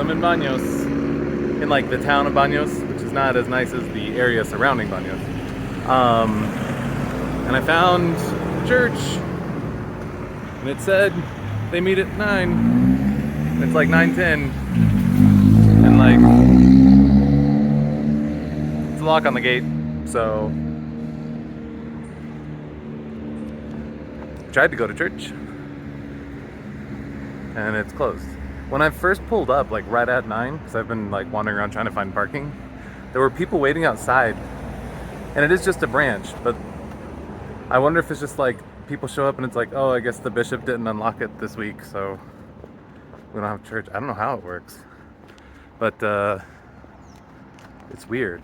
I'm in Baños, in like the town of Baños, which is not as nice as the area surrounding Baños. And I found a church, and it said they meet at 9. And it's like 9:10, and like it's a lock on the gate, so I tried to go to church, and it's closed. When I first pulled up, like right at 9, because I've been like wandering around trying to find parking, there were people waiting outside, and it is just a branch, but I wonder if it's just like people show up and it's like, oh, I guess the bishop didn't unlock it this week, so we don't have church. I don't know how it works, but it's weird.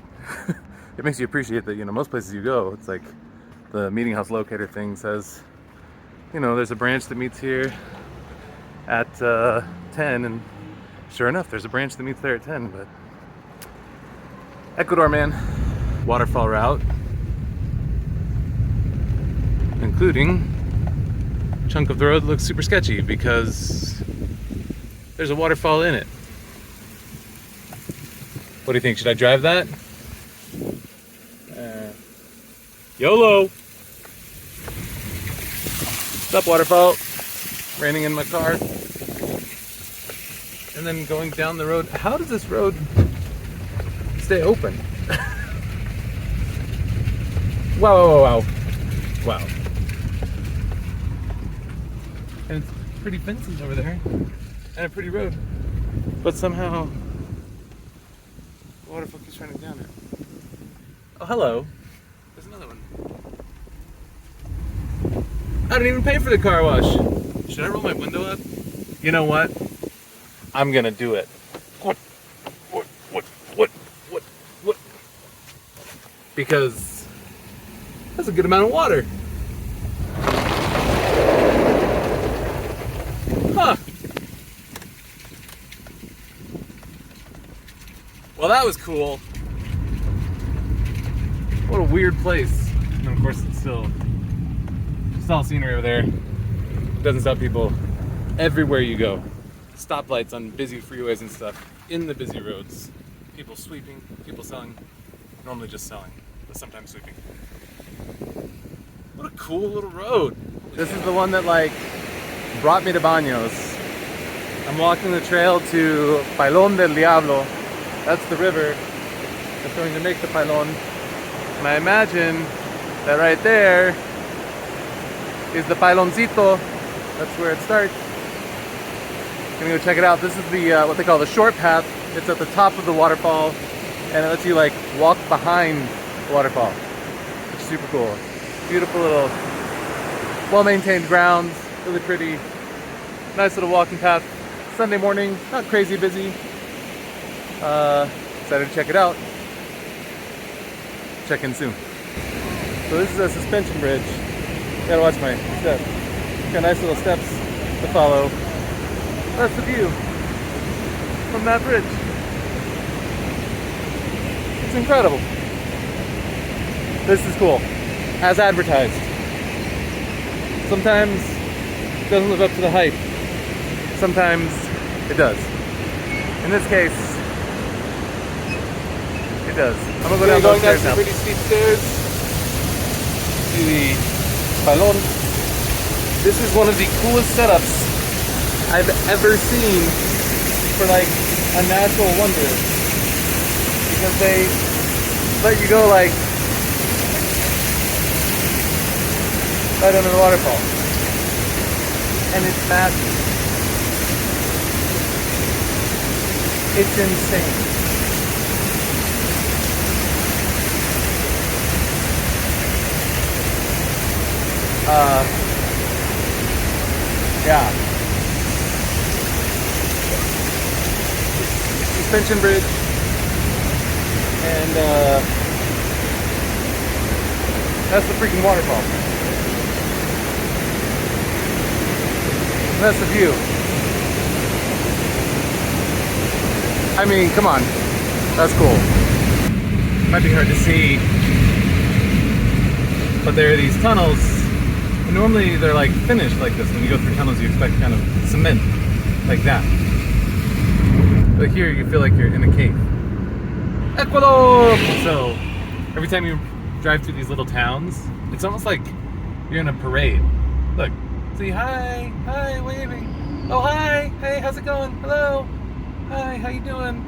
It makes you appreciate that, most places you go, it's like the meeting house locator thing says, there's a branch that meets here at 10, and sure enough, there's a branch that meets there at 10, but Ecuador, man. Waterfall route, including a chunk of the road looks super sketchy because there's a waterfall in it. What do you think? Should I drive that? YOLO! What's up, waterfall? Raining in my car. And then going down the road. How does this road stay open? Wow. Wow. And it's pretty fences over there. And a pretty road. But somehow the waterfall keeps running down it. Oh, hello. There's another one. I didn't even pay for the car wash. Should I roll my window up? You know what? I'm gonna do it. What? Because that's a good amount of water. Huh. Well, that was cool. What a weird place. And of course, it's still just all scenery over there. It doesn't stop people everywhere you go. Stoplights on busy freeways and stuff. In the busy roads. People sweeping, people selling. Normally just selling, but sometimes sweeping. What a cool little road. This is the one that brought me to Baños. I'm walking the trail to Pilón del Diablo. That's the river that's going to make the Pilón. And I imagine that right there is the Piloncito. That's where it starts. I'm gonna go check it out. This is the what they call the short path. It's at the top of the waterfall, and it lets you walk behind the waterfall. It's super cool. Beautiful little, well-maintained grounds. Really pretty. Nice little walking path. Sunday morning, not crazy busy. Excited to check it out. Check in soon. So this is a suspension bridge. Gotta watch my step. Got nice little steps to follow. That's the view from that bridge. It's incredible. This is cool, as advertised. Sometimes it doesn't live up to the hype. Sometimes it does. In this case, it does. I'm gonna go down those stairs now. Pretty steep stairs to the Pilón. This is one of the coolest setups I've ever seen for a natural wonder, because they let you go right under the waterfall, and it's massive. It's insane. Yeah. Suspension bridge, and that's the freaking waterfall. And that's the view. I mean, come on, that's cool. Might be hard to see, but there are these tunnels, and normally they're finished like this. When you go through tunnels, you expect kind of cement like that. But here you feel like you're in a cave. Ecuador! So every time you drive through these little towns, it's almost like you're in a parade. Look, see, hi, waving. Oh, hi, hey, how's it going? Hello, hi, how you doing?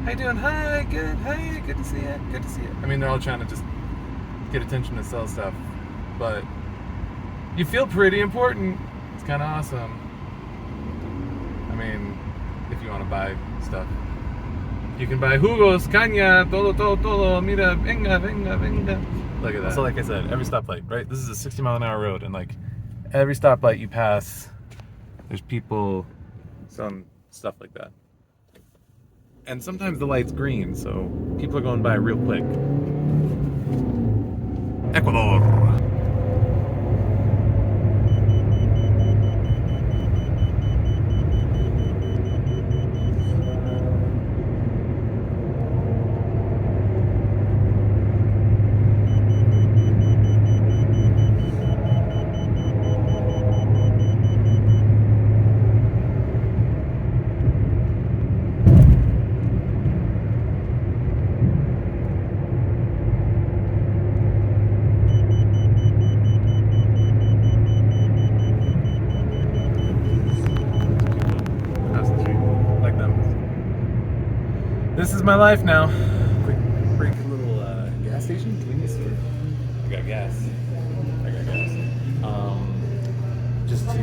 How you doing? Hi, good, hey, good to see you, good to see you. I mean, they're all trying to just get attention to sell stuff, but you feel pretty important. It's kind of awesome. I mean, if you want to buy stuff. You can buy jugos, caña, todo, mira, venga. Look at that. So like I said, every stoplight, right? This is a 60-mile-an-hour road, and like every stoplight you pass, there's people selling stuff like that. And sometimes the light's green, so people are going by real quick. Ecuador. This is my life now. Quick break, a little gas station, convenience store. I got gas. Just to,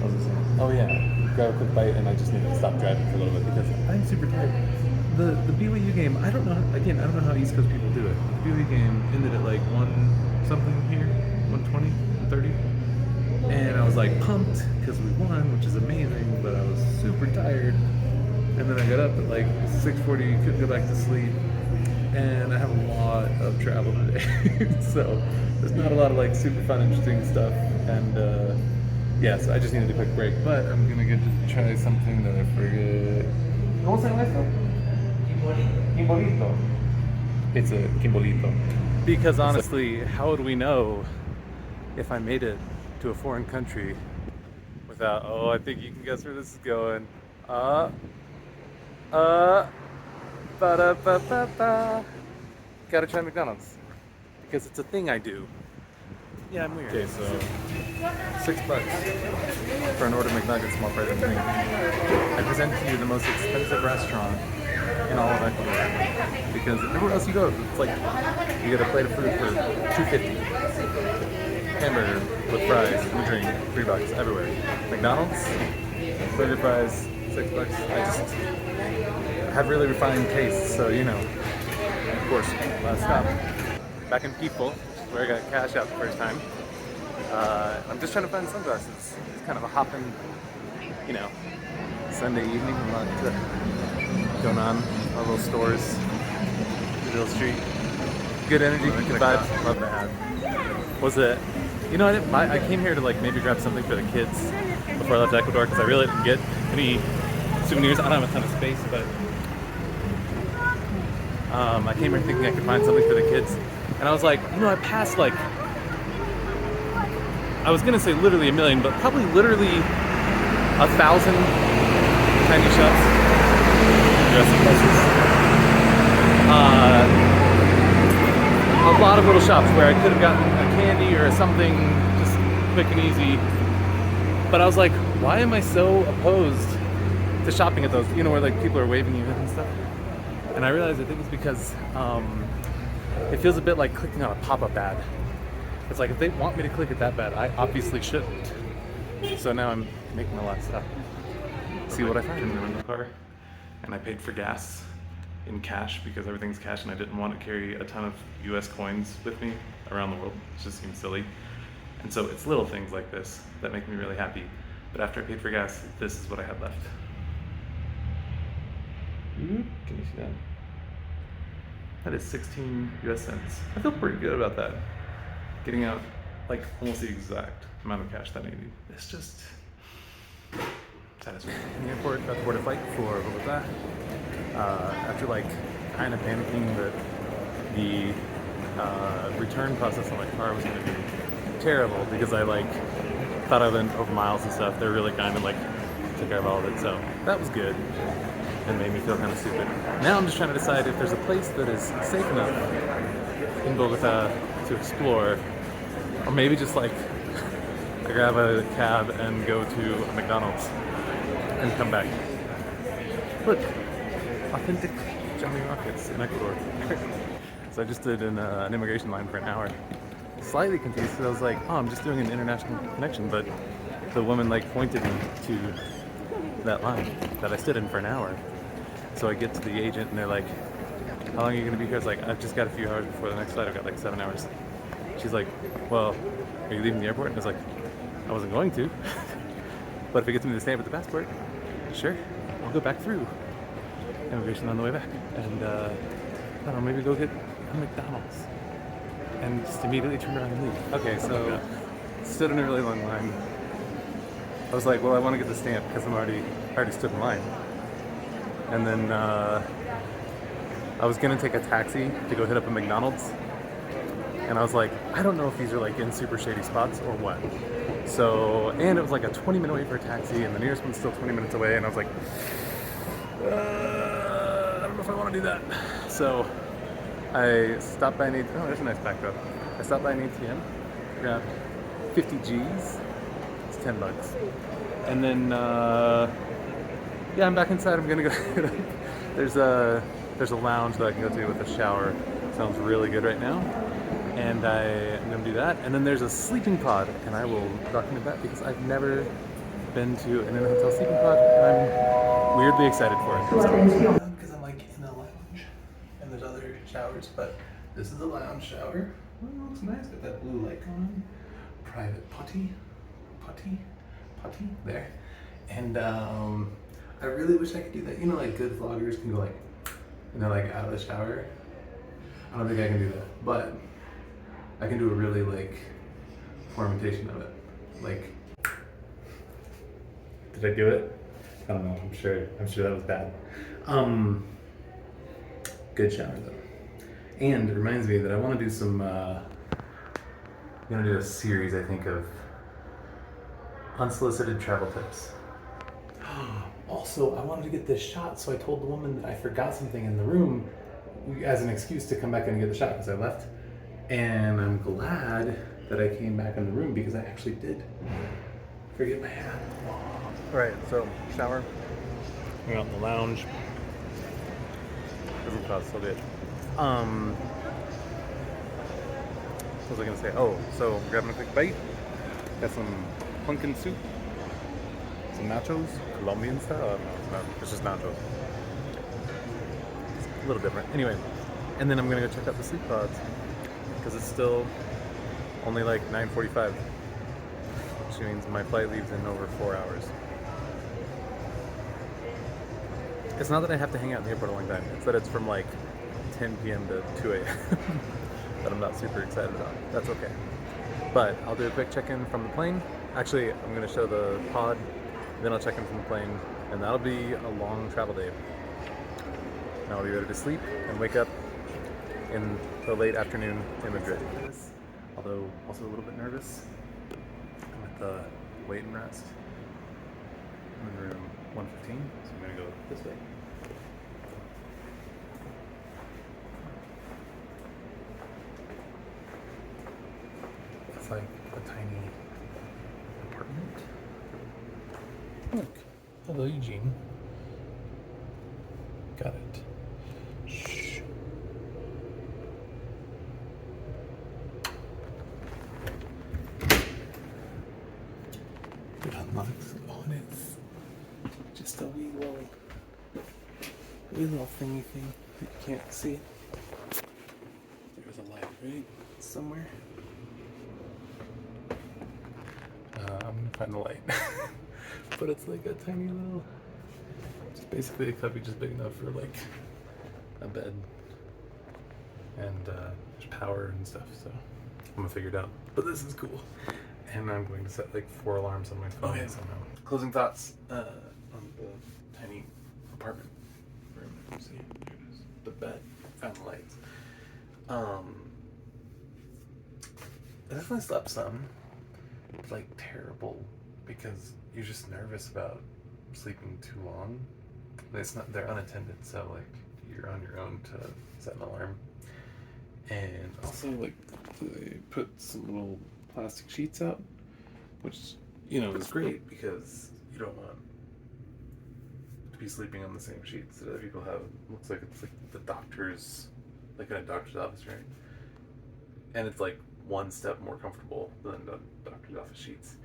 what was I saying? Oh yeah, grab a quick bite, and I just need to stop driving for a little bit because I'm super tired. The BYU game, I don't know how East Coast people do it. The BYU game ended at like 1 something here, 120, 130. And I was like pumped because we won, which is amazing, but I was super tired. And then I got up at like 6:40, couldn't go back to sleep, and I have a lot of travel today. So there's not a lot of like super fun, interesting stuff, and yeah, so I just needed a quick break. But I'm gonna get to try something that I forget. ¿Cómo se llama esto? Quimbolito. It's a quimbolito. Because honestly, how would we know if I made it to a foreign country without, oh, I think you can guess where this is going. Gotta try McDonald's because it's a thing I do. Yeah, I'm weird. Okay, so $6 for an order of McNuggets, small fries and drink. I present to you the most expensive restaurant in all of Ecuador because everywhere else you go, it's like you get a plate of food for $2.50. Hamburger with fries and a drink, $3 everywhere. McDonald's, burger, fries, $6. I just have really refined tastes, so you know. And of course, last stop, back in Quito, where I got cash out the first time. I'm just trying to find sunglasses. It's kind of a hopping, you know, Sunday evening. A lot going on. Our little stores, Digital Street. Good energy, good vibes. Love the hat. Was it? You know, I came here to like maybe grab something for the kids before I left Ecuador because I really didn't get any souvenirs. I don't have a ton of space, but I came here thinking I could find something for the kids, and I was like, you know, I passed like, I was gonna say literally 1 million, but probably literally 1,000 tiny shops, dressing places. A lot of little shops where I could have gotten a candy or something just quick and easy. But I was like, why am I so opposed to shopping at those, you know, where like people are waving you and stuff? And I realized I think it's because it feels a bit like clicking on a pop-up ad. It's like if they want me to click it that bad, I obviously shouldn't. So now I'm making a lot of stuff. See what I find in the rental car. And I paid for gas in cash because everything's cash and I didn't want to carry a ton of US coins with me around the world. It just seems silly. And so it's little things like this that make me really happy. But after I paid for gas, this is what I had left. Can you see that? That is 16 US cents. I feel pretty good about that. Getting out like almost the exact amount of cash that I needed. It's just satisfying. In the airport, about to board a flight for Bogotá. After like kind of panicking that the return process on my car was going to be terrible because I like thought I went over miles and stuff. They're really kind of like took care of all of it, so that was good and made me feel kind of stupid. Now I'm just trying to decide if there's a place that is safe enough in Bogota to explore, or maybe just like I grab a cab and go to a McDonald's and come back. Look, authentic Johnny Rockets in Ecuador. So I just did an immigration line for an hour. Slightly confused because I was like, oh, I'm just doing an international connection, but the woman like pointed me to that line that I stood in for an hour. So I get to the agent and they're like, how long are you going to be here? I was like, I've just got a few hours before the next flight. I've got like 7 hours. She's like, well, are you leaving the airport? And I was like, I wasn't going to. But if it gets me the stamp with the passport, sure, I'll go back through immigration on the way back. And I don't know, maybe go get a McDonald's and just immediately turn around and leave. Okay, so stood in a really long line. I was like, well, I want to get the stamp because I already stood in line. And then I was gonna take a taxi to go hit up a McDonald's. And I was like, I don't know if these are like in super shady spots or what. So, and it was like a 20-minute wait for a taxi, and the nearest one's still 20 minutes away. And I was like, I don't know if I want to do that. So I stopped by an ATM. Oh, there's a nice backdrop. I stopped by an ATM, grabbed 50 G's. It's $10. And then, yeah, I'm back inside. I'm gonna go. There's a lounge that I can go to with a shower. Sounds really good right now. And I'm gonna do that. And then there's a sleeping pod, and I will document that because I've never been to an in-hotel sleeping pod, and I'm weirdly excited for it. Because I'm like in a lounge, and there's other showers, but this is a lounge shower. Oh, it looks nice. Got that blue light going on. Private potty there. And I really wish I could do that. You know, like good vloggers can go like, you know, like out of the shower. I don't think I can do that, but I can do a really like poor imitation of it. Like, did I do it? I don't know. I'm sure that was bad. Good shower though. And it reminds me that I want to do some. I'm gonna do a series, I think, of unsolicited travel tips. Also, I wanted to get this shot, so I told the woman that I forgot something in the room as an excuse to come back and get the shot because I left. And I'm glad that I came back in the room because I actually did forget my hat. Alright, so shower. We're out in the lounge. Doesn't cost so good. What was I gonna say? Oh, so grabbing a quick bite. Got some pumpkin soup. Some nachos, Colombian style. No, it's just nachos. It's a little different. Anyway, and then I'm gonna go check out the sleep pods because it's still only like 9:45, which means my flight leaves in over 4 hours. It's not that I have to hang out in the airport a long time. It's that it's from like 10 p.m. to 2 a.m. that I'm not super excited about. That's okay. But I'll do a quick check-in from the plane. Actually, I'm gonna show the pod. Then I'll check in from the plane, and that'll be a long travel day. And I'll be ready to sleep and wake up in the late afternoon in Madrid. Although also a little bit nervous. I'm at the wait and rest. I'm in room 115, so I'm gonna go this way. It's like a tiny apartment. Look. Hello, Eugene. Got it. Shh. It unlocks. Oh, and it's just a wee little thingy thing that you can't see. There's a light right somewhere. I'm gonna find the light. But it's like a tiny little, just basically a cubby just big enough for like a bed, and there's power and stuff, so I'm gonna figure it out. But this is cool, and I'm going to set like 4 alarms on my phone somehow. Closing thoughts on the tiny apartment room. See, there it is. The bed, found the lights. I definitely slept some. Like terrible, because you're just nervous about sleeping too long. It's not, they're unattended, so like you're on your own to set an alarm. And also like they put some little plastic sheets out, which is great because you don't want to be sleeping on the same sheets that other people have. It looks like it's like the doctor's, like in a doctor's office, right? And it's like one step more comfortable than the doctor's office sheets.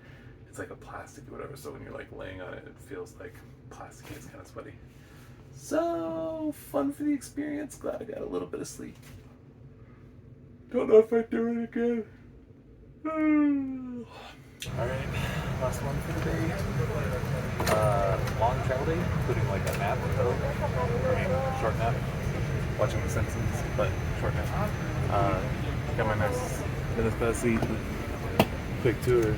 It's like a plastic or whatever, so when you're like laying on it, it feels like plastic. It's kind of sweaty. So fun for the experience. Glad I got a little bit of sleep. Don't know if I do it again. Alright, last one for the day. Long travel day, including like a nap, short nap. Watching The Simpsons, but short nap. Got my nice best seat. Quick tour.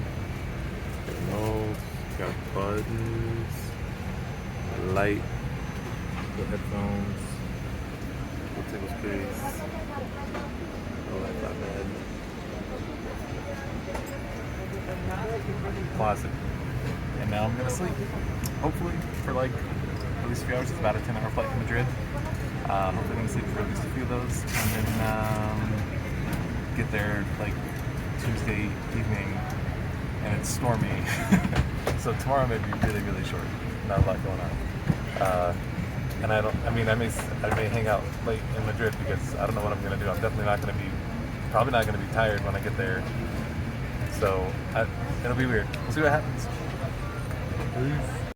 Got buttons, light, the headphones, full table space, all that flatbed. Classic. And now I'm gonna sleep. Hopefully for like at least a few hours. It's about a 10-hour flight from Madrid. Hopefully I'm gonna sleep for at least a few of those, and then get there like Tuesday evening, and it's stormy. So tomorrow may be really, really short. Not a lot going on. And I may hang out late in Madrid because I don't know what I'm gonna do. I'm definitely probably not gonna be tired when I get there. So it'll be weird. We'll see what happens. Peace.